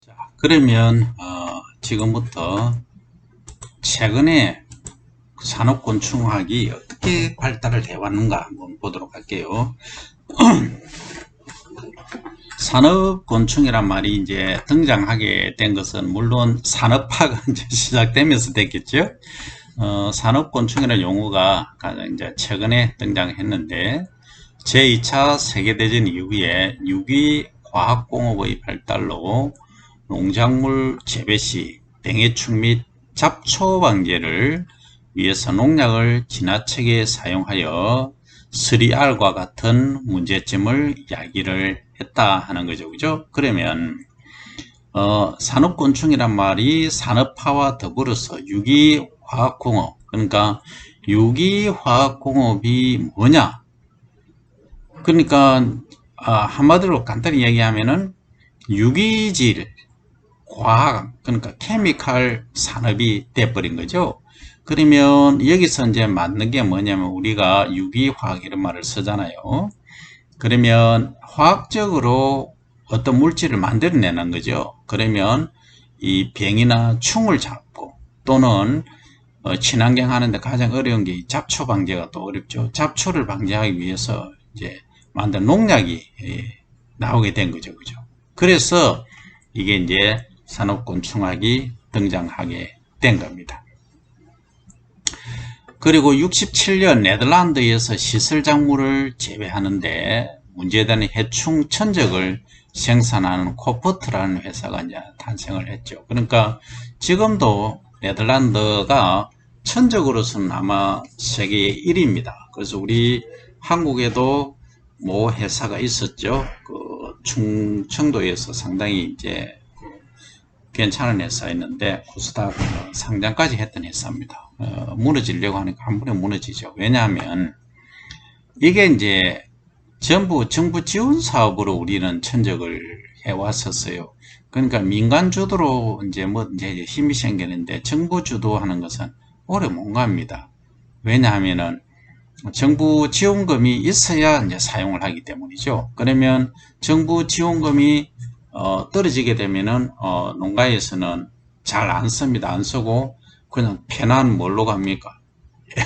자, 그러면 지금부터 최근에 산업곤충학이 어떻게 발달을 해왔는가 한번 보도록 할게요. 산업곤충이란 말이 이제 등장하게 된 것은 물론 산업화가 이제 시작되면서 됐겠죠. 산업곤충이라는 용어가 가장 이제 최근에 등장했는데 제2차 세계대전 이후에 유기과학공업의 발달로 농작물 재배 시 병해충 및 잡초 방제를 위해서 농약을 지나치게 사용하여 3R과 같은 문제점을 야기를 했다 하는 거죠. 그죠? 그러면 산업곤충이란 말이 산업화와 더불어서 유기화학공업, 그러니까 유기화학공업이 뭐냐? 그러니까 한마디로 간단히 얘기하면은 유기질 과학, 그러니까 케미칼 산업이 돼버린 거죠. 그러면 여기서 이제 맞는 게 뭐냐면 우리가 유기화학 이런 말을 쓰잖아요. 그러면 화학적으로 어떤 물질을 만들어내는 거죠. 그러면 이 병이나 충을 잡고 또는 친환경 하는데 가장 어려운 게 잡초 방제가 또 어렵죠. 잡초를 방제하기 위해서 이제 만든 농약이 나오게 된 거죠. 그죠? 그래서 이게 이제 산업곤충학이 등장하게 된 겁니다. 그리고 67년 네덜란드에서 시설작물을 재배하는데 문제되는 해충 천적을 생산하는 코퍼트라는 회사가 이제 탄생을 했죠. 그러니까 지금도 네덜란드가 천적으로서는 아마 세계 1위입니다. 그래서 우리 한국에도 모 회사가 있었죠. 그 충청도에서 상당히 이제 괜찮은 회사였는데 코스닥 상장까지 했던 회사입니다. 무너지려고 하니까 한 번에 무너지죠. 왜냐하면 이게 이제 전부 정부 지원 사업으로 우리는 천적을 해왔었어요. 그러니까 민간 주도로 이제 힘이 생기는데 정부 주도하는 것은 오래 못 갑니다. 왜냐하면은 정부 지원금이 있어야 이제 사용을 하기 때문이죠. 그러면 정부 지원금이 떨어지게 되면은 농가에서는 잘 안 씁니다. 안 쓰고 그냥 편한 뭘로 갑니까?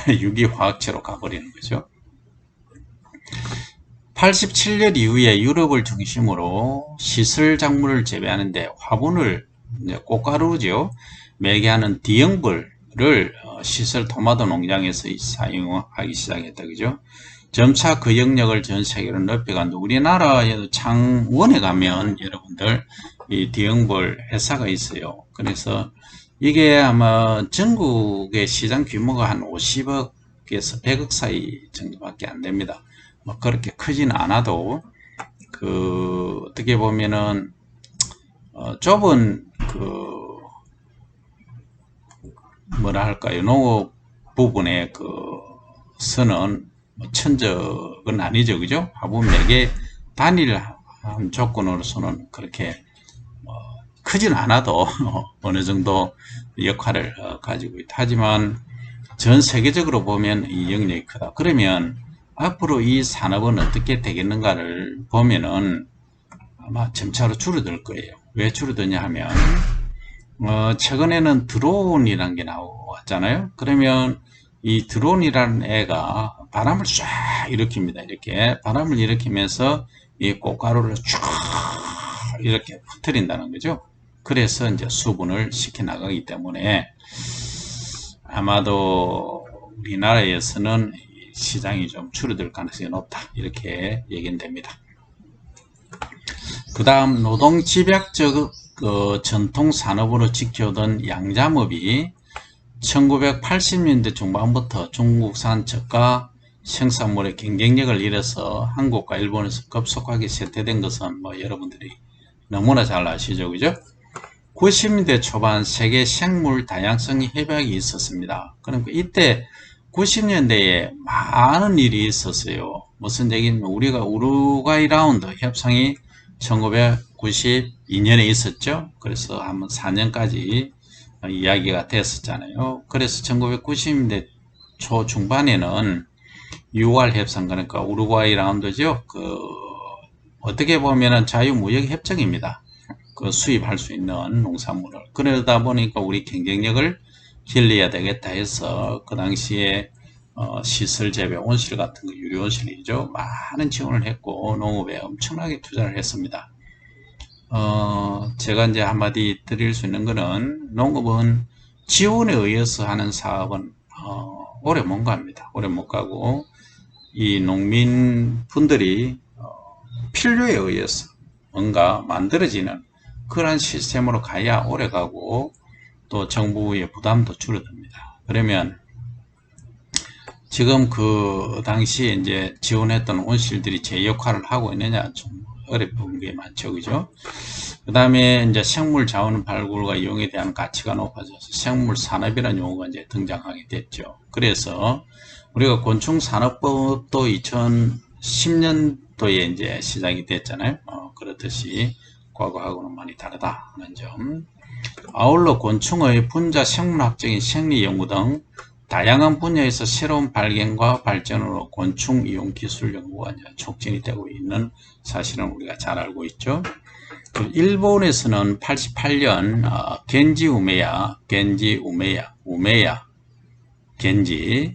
유기화학체로 가버리는 거죠. 87년 이후에 유럽을 중심으로 시설 작물을 재배하는데 화분을 꽃가루죠. 매개하는 D형벌을 시설 토마토 농장에서 사용하기 시작했다. 그죠? 점차 그 영역을 전 세계로 넓혀간다. 우리나라에도 창원에 가면 여러분들 이 D형벌 회사가 있어요. 그래서 이게 아마 전국의 시장 규모가 한 50억에서 100억 사이 정도밖에 안 됩니다. 뭐 그렇게 크지는 않아도 어떻게 보면은 좁은 뭐라 할까요, 농업 부분의 선은 천적은 아니죠. 그죠? 화분 매개 단일한 조건으로서는 그렇게 크진 않아도 어느 정도 역할을 가지고 있다. 하지만 전 세계적으로 보면 이 영역이 크다. 그러면 앞으로 이 산업은 어떻게 되겠는가를 보면은 아마 점차로 줄어들 거예요. 왜 줄어드냐 하면 최근에는 드론이라는 게 나왔잖아요. 그러면 이 드론이라는 애가 바람을 쫙 일으킵니다. 이렇게 바람을 일으키면서 이 꽃가루를 쫙 이렇게 퍼뜨린다는 거죠. 그래서 이제 수분을 시켜 나가기 때문에 아마도 우리나라에서는 시장이 좀 줄어들 가능성이 높다. 이렇게 얘기는 됩니다. 그 다음 노동 집약적 전통 산업으로 지켜오던 양잠업이 1980년대 중반부터 중국산 저가 생산물의 경쟁력을 잃어서 한국과 일본에서 급속하게 쇠퇴된 것은 뭐 여러분들이 너무나 잘 아시죠. 그죠? 90년대 초반 세계 생물 다양성이 협약이 있었습니다. 그러니까 이때 90년대에 많은 일이 있었어요. 무슨 얘기냐면 우리가 우루과이 라운드 협상이 1992년에 있었죠. 그래서 한번 4년까지 이야기가 됐었잖아요. 그래서 1990년대 초 중반에는 UR 협상, 그러니까 우루과이 라운드죠. 어떻게 보면은 자유무역 협정입니다. 그 수입할 수 있는 농산물을. 그러다 보니까 우리 경쟁력을 길러야 되겠다 해서 그 당시에 시설 재배 온실 같은 거 유리 온실이죠. 많은 지원을 했고 농업에 엄청나게 투자를 했습니다. 제가 이제 한마디 드릴 수 있는 거는 농업은 지원에 의해서 하는 사업은 오래 못 갑니다. 오래 못 가고 이 농민분들이 필요에 의해서 뭔가 만들어지는 그런 시스템으로 가야 오래 가고 또 정부의 부담도 줄어듭니다. 그러면 지금 그 당시에 이제 지원했던 온실들이 제 역할을 하고 있느냐 좀 어려운 게 많죠, 그죠? 그 다음에 이제 생물 자원 발굴과 이용에 대한 가치가 높아져서 생물 산업이라는 용어가 이제 등장하게 됐죠. 그래서 우리가 곤충 산업법도 2010년도에 이제 시작이 됐잖아요. 그렇듯이 과거하고는 많이 다르다는 점. 아울러 곤충의 분자 생물학적인 생리 연구 등 다양한 분야에서 새로운 발견과 발전으로 곤충 이용 기술 연구가 촉진이 되고 있는 사실은 우리가 잘 알고 있죠. 일본에서는 88년 겐지에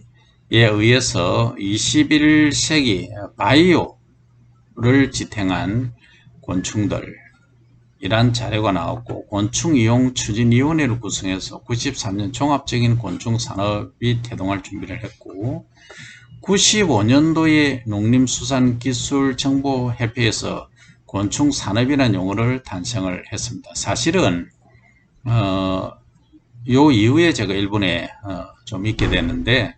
의해서 21세기 바이오를 지탱한 곤충들 이란 자료가 나왔고 곤충이용 추진위원회를 구성해서 93년 종합적인 곤충산업이 태동할 준비를 했고 95년도에 농림수산기술정보협회에서 곤충산업이라는 용어를 탄생을 했습니다. 사실은 요 이후에 제가 일본에 좀 있게 됐는데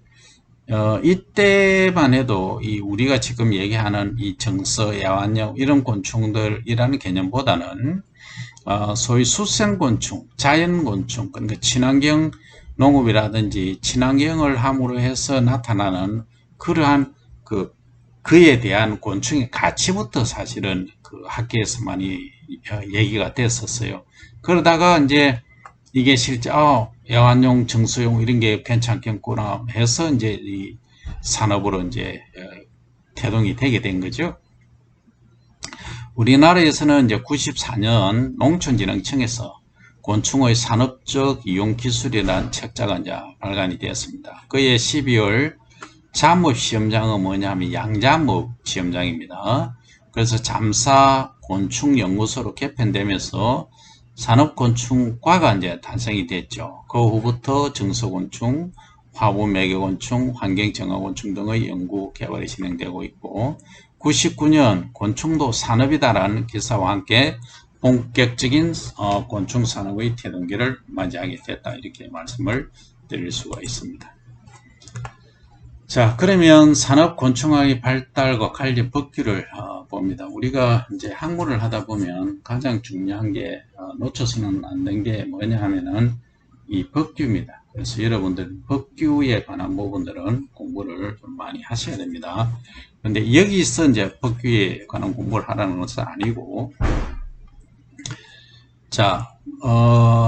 이때만 해도 우리가 지금 얘기하는 이 정서, 야완령 이런 곤충들이라는 개념보다는 소위 수생곤충, 자연곤충, 그러니까 친환경 농업이라든지 친환경을 함으로 해서 나타나는 그러한 그에 대한 곤충의 가치부터 사실은 그 학계에서 많이 얘기가 됐었어요. 그러다가 이제 이게 실제 야완용, 정수용 이런 게 괜찮겠구나 해서 이제 이 산업으로 이제 태동이 되게 된 거죠. 우리나라에서는 이제 94년 농촌진흥청에서 곤충의 산업적 이용 기술이라는 책자가 이제 발간이 되었습니다. 그해 12월 잠업 시험장은 뭐냐면 양잠업 시험장입니다. 그래서 잠사 곤충 연구소로 개편되면서 산업곤충과가 이제 탄생이 됐죠. 그 후부터 정서곤충, 화분매개곤충, 환경정화곤충 등의 연구 개발이 진행되고 있고 99년 곤충도 산업이다라는 기사와 함께 본격적인 곤충 산업의 태동기를 맞이하게 됐다 이렇게 말씀을 드릴 수가 있습니다. 자, 그러면 산업곤충학의 발달과 관련 법규를 봅니다. 우리가 이제 학문을 하다 보면 가장 중요한 게 놓쳐서는 안 된 게 뭐냐 하면은 이 법규입니다. 그래서 여러분들 법규에 관한 부분들은 공부를 좀 많이 하셔야 됩니다. 근데 여기서 이제 법규에 관한 공부를 하라는 것은 아니고, 자,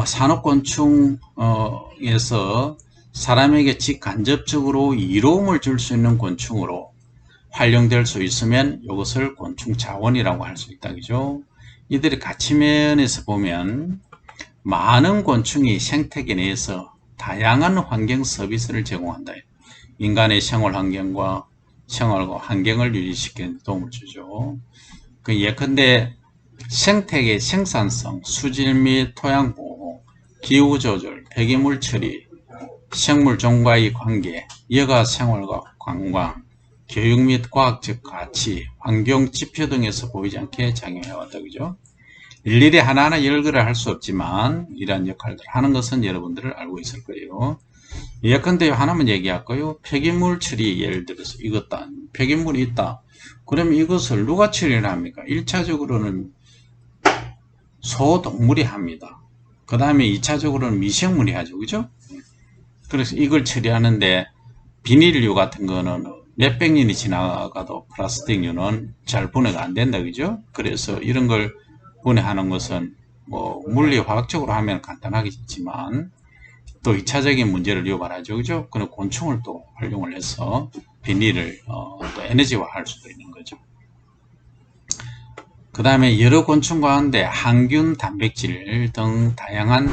산업곤충에서 사람에게 직간접적으로 이로움을 줄 수 있는 곤충으로 활용될 수 있으면 이것을 곤충 자원이라고 할 수 있다. 그죠? 이들의 가치면에서 보면 많은 곤충이 생태계 내에서 다양한 환경 서비스를 제공한다. 인간의 생활 환경과 생활과 환경을 유지시키는 데 도움을 주죠. 예컨대 생태계 생산성, 수질 및 토양 보호, 기후 조절, 폐기물 처리, 생물 종과의 관계, 여가 생활과 관광, 교육 및 과학적 가치, 환경 지표 등에서 보이지 않게 작용해왔다. 그죠? 일일이 하나하나 열거를 할 수 없지만 이러한 역할들을 하는 것은 여러분들을 알고 있을 거예요. 예컨대 하나만 얘기할까요? 폐기물 처리, 예를 들어서 이것도 폐기물이 있다. 그러면 이것을 누가 처리를 합니까? 1차적으로는 소동물이 합니다. 그 다음에 2차적으로는 미생물이 하죠. 그죠? 그래서 이걸 처리하는데 비닐류 같은 거는 몇백 년이 지나가도 플라스틱류는 잘 분해가 안 된다. 그죠? 그래서 이런 걸 분해하는 것은 뭐 물리화학적으로 하면 간단하겠지만 또 2차적인 문제를 유발하죠. 그죠? 그럼 곤충을 또 활용을 해서 비닐을 또 에너지화 할 수도 있는 거죠. 그 그 다음에 여러 곤충 가운데 항균, 단백질 등 다양한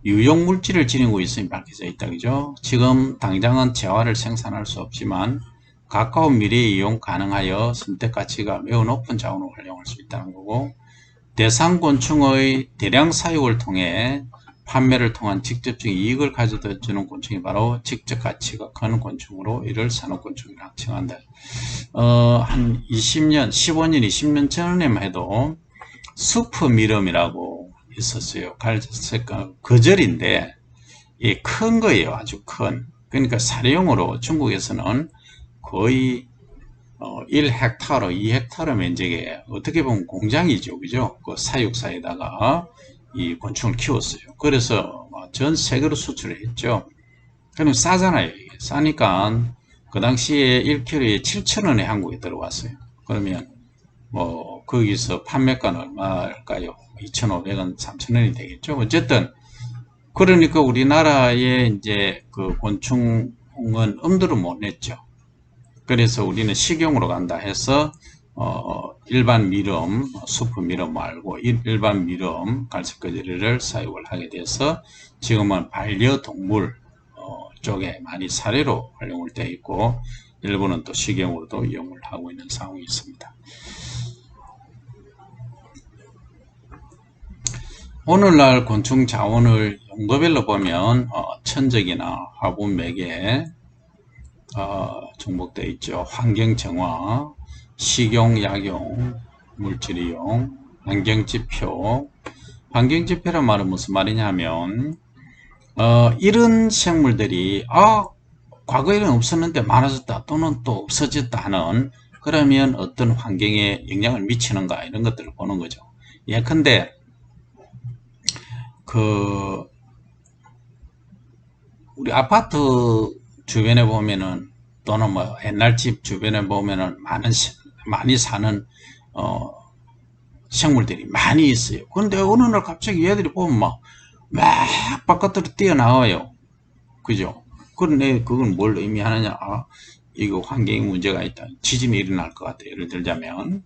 유용 물질을 지니고 있음이 밝혀져 있다. 그죠? 지금 당장은 재화를 생산할 수 없지만 가까운 미래에 이용 가능하여 선택 가치가 매우 높은 자원으로 활용할 수 있다는 거고, 대상 곤충의 대량 사육을 통해 판매를 통한 직접적인 이익을 가져다 주는 곤충이 바로 직접 가치가 큰 곤충으로 이를 산업곤충이라고 칭한다. 한 20년, 15년, 20년 전에만 해도 수프 미럼이라고 있었어요. 갈색 거절인데 큰 거예요. 아주 큰. 그러니까 사료용으로 중국에서는 거의 1헥타르, 2헥타르 면적에 어떻게 보면 공장이죠. 그죠? 그 사육사에다가 이 곤충을 키웠어요. 그래서 전 세계로 수출을 했죠. 그럼 싸잖아요. 싸니까 그 당시에 1kg에 7,000원에 한국에 들어왔어요. 그러면 뭐 거기서 판매가는 얼마일까요? 2,500원, 3,000원이 되겠죠. 어쨌든 그러니까 우리나라에 이제 그 곤충은 엄두를 못 냈죠. 그래서 우리는 식용으로 간다 해서 일반 미럼, 수프 미럼 말고 일반 미럼, 갈색거지를 사육을 하게 돼서 지금은 반려동물 쪽에 많이 사료로 활용을 되어 있고, 일부는 또 식용으로도 이용을 하고 있는 상황이 있습니다. 오늘날 곤충 자원을 용도별로 보면 천적이나 화분 매개 종목되어 있죠. 환경정화, 식용, 약용, 물질이용, 환경지표. 환경지표란 말은 무슨 말이냐면 이런 생물들이 과거에는 없었는데 많아졌다 또는 또 없어졌다 하는, 그러면 어떤 환경에 영향을 미치는가 이런 것들을 보는 거죠. 예컨대 우리 아파트 주변에 보면은 또는 뭐 옛날 집 주변에 보면은 많이 사는 생물들이 많이 있어요. 그런데 어느 날 갑자기 얘들이 보면 막 바깥으로 뛰어나와요. 그죠? 그런데 그건 뭘 의미하느냐? 이거 환경에 문제가 있다. 지진이 일어날 것 같아요. 예를 들자면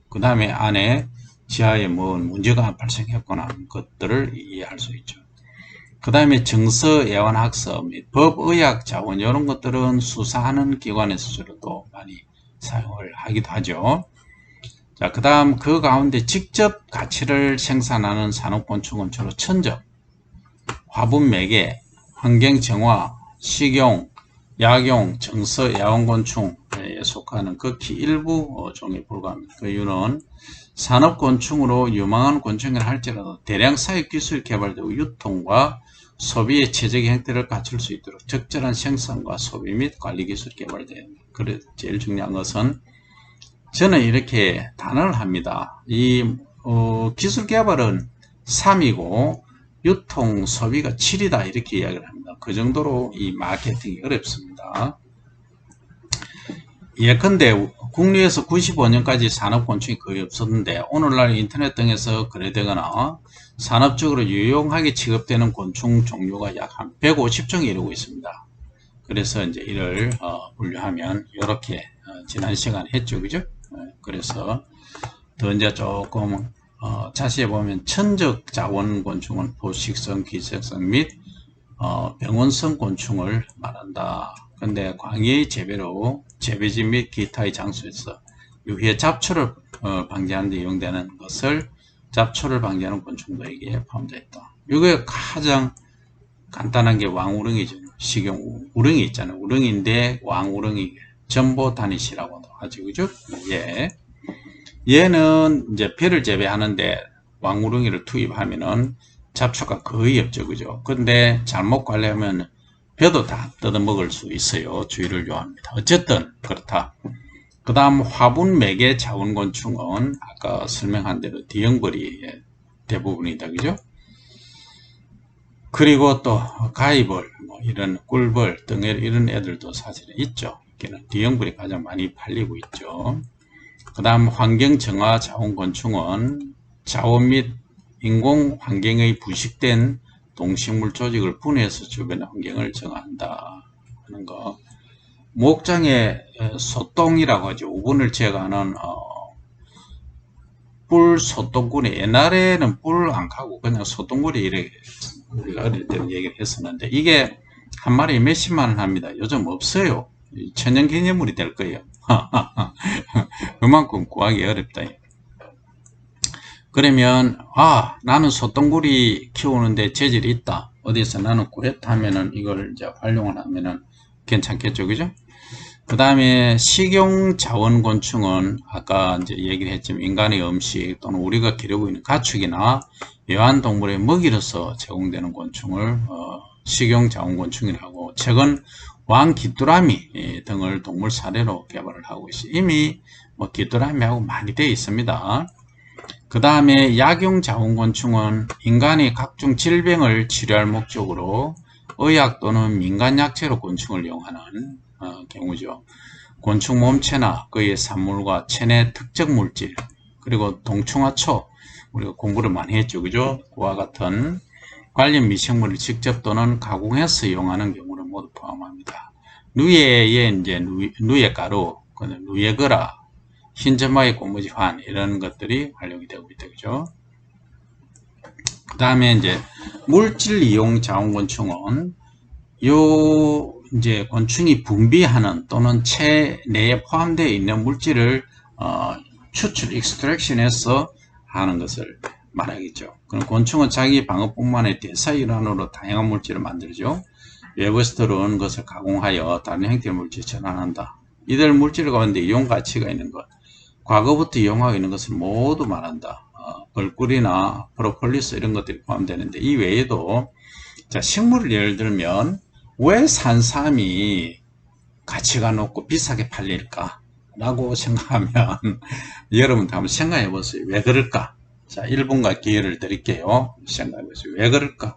그 다음에 안에 지하에 뭐 문제가 발생했거나 하는 것들을 이해할 수 있죠. 그 다음에 정서, 애완학습, 법의학 자원 이런 것들은 수사하는 기관에서 주로도 많이 사용을 하기도 하죠. 자, 그 다음 그 가운데 직접 가치를 생산하는 산업곤충은 주로 천적, 화분 매개, 환경정화, 식용, 약용, 정서, 애완곤충에 속하는 극히 일부 종에 불과합니다. 그 이유는 산업곤충으로 유망한 곤충이라 할지라도 대량 사육 기술이 개발되고 유통과 소비의 최적의 형태를 갖출 수 있도록 적절한 생산과 소비 및 관리 기술이 개발돼야 합니다. 그래 제일 중요한 것은 저는 이렇게 단언을 합니다. 이 기술 개발은 3이고 유통 소비가 7이다 이렇게 이야기를 합니다. 그 정도로 이 마케팅이 어렵습니다. 예컨대 국내에서 95년까지 산업곤충이 거의 없었는데 오늘날 인터넷 등에서 거래되거나 산업적으로 유용하게 취급되는 곤충 종류가 약 한 150종에 이르고 있습니다. 그래서 이제 이를 분류하면 이렇게 지난 시간에 했죠, 그죠? 그래서 더 이제 조금 자세히 보면 천적 자원 곤충은 포식성, 기색성 및 병원성 곤충을 말한다. 근데 광해의 재배로 재배지 및 기타의 장소에서 유해 잡초를 방지하는 데 이용되는 것을 잡초를 방지하는 곤충도 여기에 포함되어 있다. 이게 가장 간단한 게 왕우렁이죠. 식용 우렁이 있잖아요. 우렁인데 왕우렁이 전보다니시라고도 하죠. 그죠? 얘는 이제 벼를 재배하는데 왕우렁이를 투입하면은 잡초가 거의 없죠. 그죠? 근데 잘못 관리하면 벼도 다 뜯어먹을 수 있어요. 주의를 요합니다. 어쨌든 그렇다. 그 다음 화분 매개 자원곤충은 아까 설명한 대로 D형벌이 대부분이다. 그죠? 그리고 또 가위벌, 뭐 이런 꿀벌 등 이런 애들도 사실은 있죠. 이게는 D형벌이 가장 많이 팔리고 있죠. 그 다음 환경정화 자원곤충은 자원 및 인공 환경의 부식된 동식물 조직을 분해해서 주변의 환경을 정화한다 하는 거. 목장에 소똥이라고 하죠. 우분을 제거하는 뿔 소똥구리, 옛날에는 뿔 안 가고 그냥 소똥구리 이렇게 우리가 어릴 때 얘기를 했었는데 이게 한 마리에 몇십만 원 합니다. 요즘 없어요. 천연기념물이 될 거예요. 그만큼 구하기 어렵다. 그러면 나는 소똥구리 키우는데 재질이 있다. 어디서 나는 구했다 하면은 이걸 이제 활용을 하면은 괜찮겠죠, 그죠? 그 다음에 식용자원곤충은 아까 이제 얘기를 했지만 인간의 음식 또는 우리가 기르고 있는 가축이나 애완동물의 먹이로서 제공되는 곤충을 식용자원곤충이라고, 최근 왕귀뚜라미 등을 동물 사례로 개발을 하고 있어요. 이미 뭐 귀뚜라미하고 많이 되어 있습니다. 그 다음에 약용자원곤충은 인간이 각종 질병을 치료할 목적으로 의약 또는 민간약재로 곤충을 이용하는 경우죠. 곤충 몸체나 그의 산물과 체내 특정 물질, 그리고 동충하초, 우리가 공부를 많이 했죠, 그죠? 그와 같은 관련 미생물을 직접 또는 가공해서 이용하는 경우를 모두 포함합니다. 누에의 이제 누에가루, 누에거라, 흰점화의 고무지환 이런 것들이 활용이 되고 있다, 그죠? 그 다음에 이제 물질 이용 자원곤충은 이제 곤충이 분비하는 또는 체내에 포함되어 있는 물질을 추출, 익스트랙션해서 하는 것을 말하겠죠. 그럼 곤충은 자기 방어뿐만 아니라 대사의 일환으로 다양한 물질을 만들죠. 외부에서 들어오는 것을 가공하여 다른 형태의 물질에 전환한다. 이들 물질 가운데 이용 가치가 있는 것, 과거부터 이용하고 있는 것을 모두 말한다. 벌꿀이나 프로폴리스 이런 것들이 포함되는데, 이 외에도 자, 식물을 예를 들면 왜 산삼이 가치가 높고 비싸게 팔릴까 라고 생각하면 여러분도 한번 생각해 보세요. 왜 그럴까? 자, 1분간 기회를 드릴게요. 생각해 보세요. 왜 그럴까?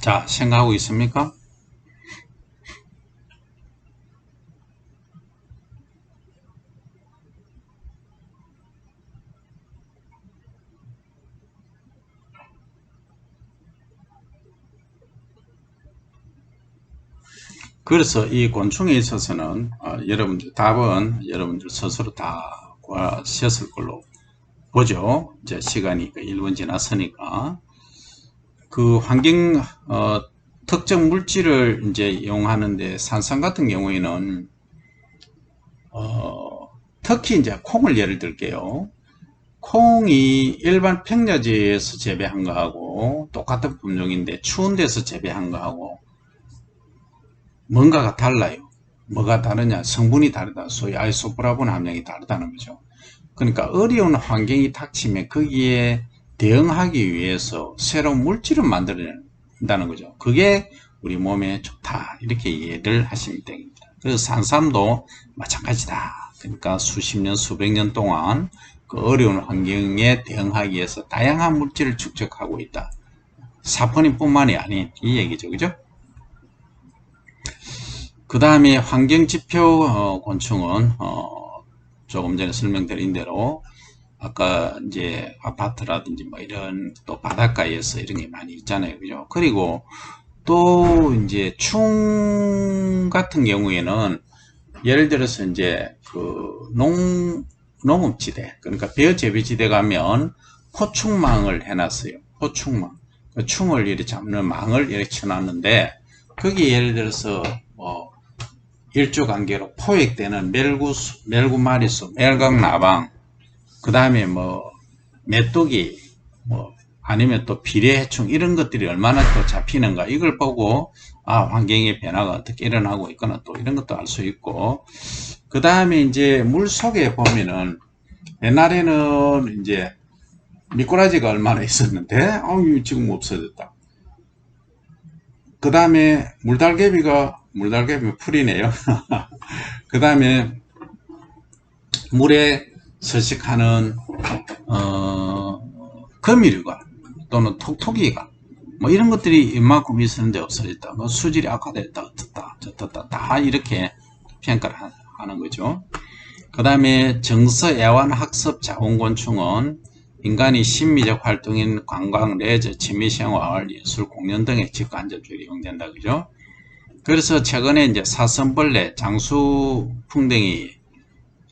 자, 생각하고 있습니까? 그래서 이 곤충에 있어서는 여러분들 답은 여러분들 스스로 다 구하셨을 걸로 보죠. 이제 시간이 1분 지났으니까 그 환경 특정 물질을 이제 이용하는데 산삼 같은 경우에는 특히 이제 콩을 예를 들게요. 콩이 일반 평야지에서 재배한 거하고 똑같은 품종인데 추운 데서 재배한 거하고 뭔가가 달라요. 뭐가 다르냐? 성분이 다르다. 소위 아이소프라본 함량이 다르다는 거죠. 그러니까 어려운 환경이 닥치면 거기에 대응하기 위해서 새로운 물질을 만들어낸다는 거죠. 그게 우리 몸에 좋다. 이렇게 이해를 하시면 됩니다. 그래서 산삼도 마찬가지다. 그러니까 수십 년, 수백 년 동안 그 어려운 환경에 대응하기 위해서 다양한 물질을 축적하고 있다. 사포닌뿐만이 아닌 이 얘기죠. 그죠? 그 다음에 환경지표 곤충은 조금 전에 설명드린 대로 아까 이제 아파트라든지 뭐 이런 또 바닷가에서 이런 게 많이 있잖아요. 그죠? 그리고 또 이제 충 같은 경우에는 예를 들어서 이제 그 농업지대, 그러니까 벼재배지대 가면 포충망을 해놨어요. 포충망. 그 충을 이렇게 잡는 망을 이렇게 쳐놨는데 거기 예를 들어서 뭐 일조관계로 포획되는 멜구 마리수, 멜강나방, 그 다음에 뭐 메뚜기, 뭐 아니면 또 비례해충 이런 것들이 얼마나 또 잡히는가 이걸 보고 환경의 변화가 어떻게 일어나고 있거나 또 이런 것도 알 수 있고, 그 다음에 이제 물 속에 보면은 옛날에는 이제 미꾸라지가 얼마나 있었는데 지금 없어졌다. 그 다음에 물달개비 풀이네요. 그 다음에 물에 서식하는 거미류가 또는 톡톡이가 뭐 이런 것들이 이만큼 있었는데 없어졌다. 뭐 수질이 악화됐다. 어떻다. 저떻다. 다 이렇게 평가를 하는 거죠. 그 다음에 정서 애완 학습 자원곤충은 인간이 심미적 활동인 관광, 레저, 취미생활, 예술, 공연 등의 직관접적으로 이용된다. 그죠? 그래서 최근에 이제 사슴벌레, 장수풍뎅이,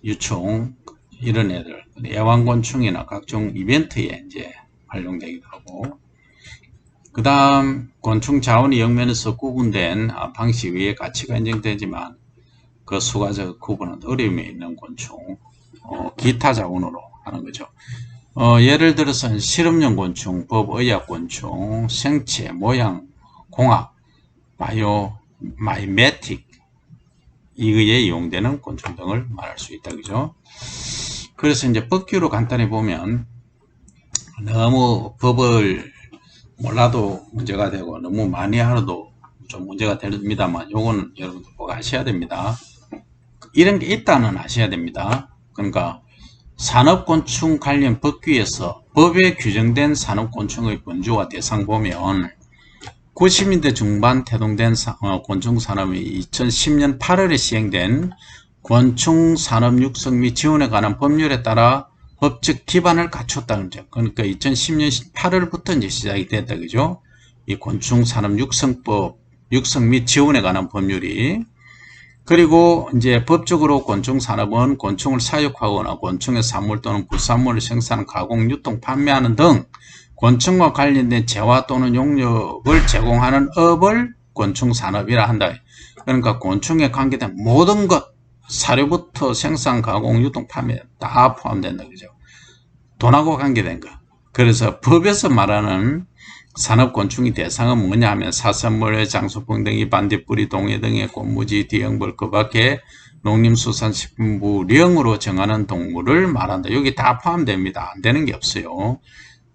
유충, 이런 애들, 애완곤충이나 각종 이벤트에 이제 활용되기도 하고, 그 다음, 곤충 자원이 영면에서 구분된 방식 위에 가치가 인정되지만, 그 수가적 구분은 어려움이 있는 곤충, 기타 자원으로 하는 거죠. 예를 들어서 실험용 곤충, 법의학곤충, 생체, 모양, 공학, 마이메틱, 이거에 이용되는 곤충 등을 말할 수 있다. 그죠? 그래서 이제 법규로 간단히 보면, 너무 법을 몰라도 문제가 되고, 너무 많이 알아도 좀 문제가 됩니다만, 요거는 여러분들 꼭 아셔야 됩니다. 이런 게 있다는 아셔야 됩니다. 그러니까, 산업곤충 관련 법규에서 법에 규정된 산업곤충의 범주와 대상 보면 90년대 중반 태동된 곤충산업이 2010년 8월에 시행된 곤충산업 육성 및 지원에 관한 법률에 따라 법적 기반을 갖췄다는 점. 그러니까 2010년 8월부터 이제 시작이 됐다. 그죠? 이 곤충산업 육성법, 육성 및 지원에 관한 법률이. 그리고 이제 법적으로 곤충산업은 곤충을 사육하거나 곤충의 산물 또는 부산물을 생산, 가공, 유통, 판매하는 등 곤충과 관련된 재화 또는 용역을 제공하는 업을 곤충산업이라 한다. 그러니까 곤충에 관계된 모든 것, 사료부터 생산, 가공, 유통, 판매 다 포함된다. 그죠? 돈하고 관계된 것. 그래서 법에서 말하는 산업곤충의 대상은 뭐냐 하면 사슴벌레, 장수풍뎅이, 반딧불이, 동해 등의 꽃무지, 뒤형벌 그 밖에 농림수산식품부 령으로 정하는 동물을 말한다. 여기 다 포함됩니다. 안 되는 게 없어요.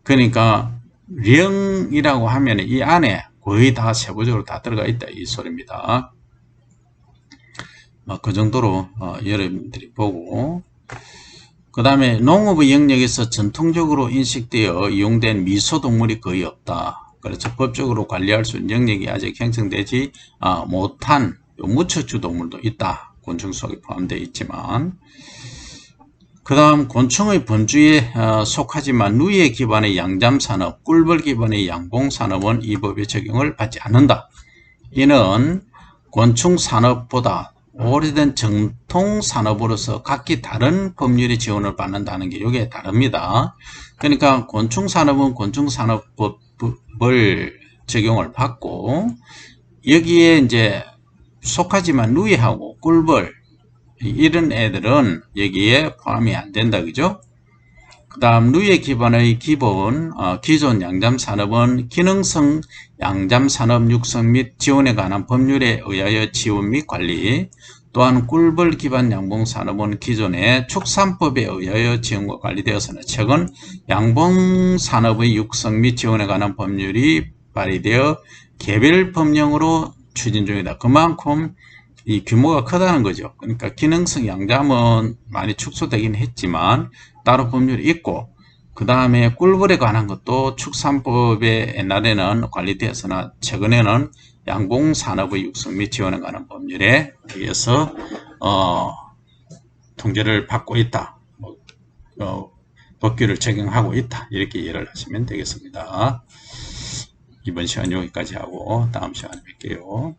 그러니까 령이라고 하면 이 안에 거의 다 세부적으로 다 들어가 있다 이 소리입니다. 그 정도로 여러분들이 보고, 그 다음에 농업의 영역에서 전통적으로 인식되어 이용된 미소동물이 거의 없다. 그래서 법적으로 관리할 수 있는 영역이 아직 형성되지 못한 무척추 동물도 있다. 곤충 속에 포함되어 있지만, 그 다음 곤충의 범주에 속하지만 누이에 기반의 양잠산업, 꿀벌 기반의 양봉산업은 이 법의 적용을 받지 않는다. 이는 곤충산업보다 오래된 정통산업으로서 각기 다른 법률의 지원을 받는다는 게 이게 다릅니다. 그러니까 곤충산업은 곤충산업법을 적용을 받고 여기에 이제 속하지만 누이하고 꿀벌 이런 애들은 여기에 포함이 안 된다. 그죠? 그 다음 누이에 기반의 기존 양잠산업은 기능성 양잠산업 육성 및 지원에 관한 법률에 의하여 지원 및 관리, 또한 꿀벌 기반 양봉산업은 기존의 축산법에 의하여 지원과 관리되었으나 최근 양봉산업의 육성 및 지원에 관한 법률이 발의되어 개별 법령으로 추진 중이다. 그만큼 이 규모가 크다는 거죠. 그러니까 기능성 양잠은 많이 축소되긴 했지만 따로 법률이 있고, 그 다음에 꿀벌에 관한 것도 축산법에 옛날에는 관리되었으나 최근에는 양봉산업의 육성 및 지원에 관한 법률에 의해서 통제를 받고 있다. 법규를 적용하고 있다. 이렇게 이해를 하시면 되겠습니다. 이번 시간 여기까지 하고 다음 시간에 뵐게요.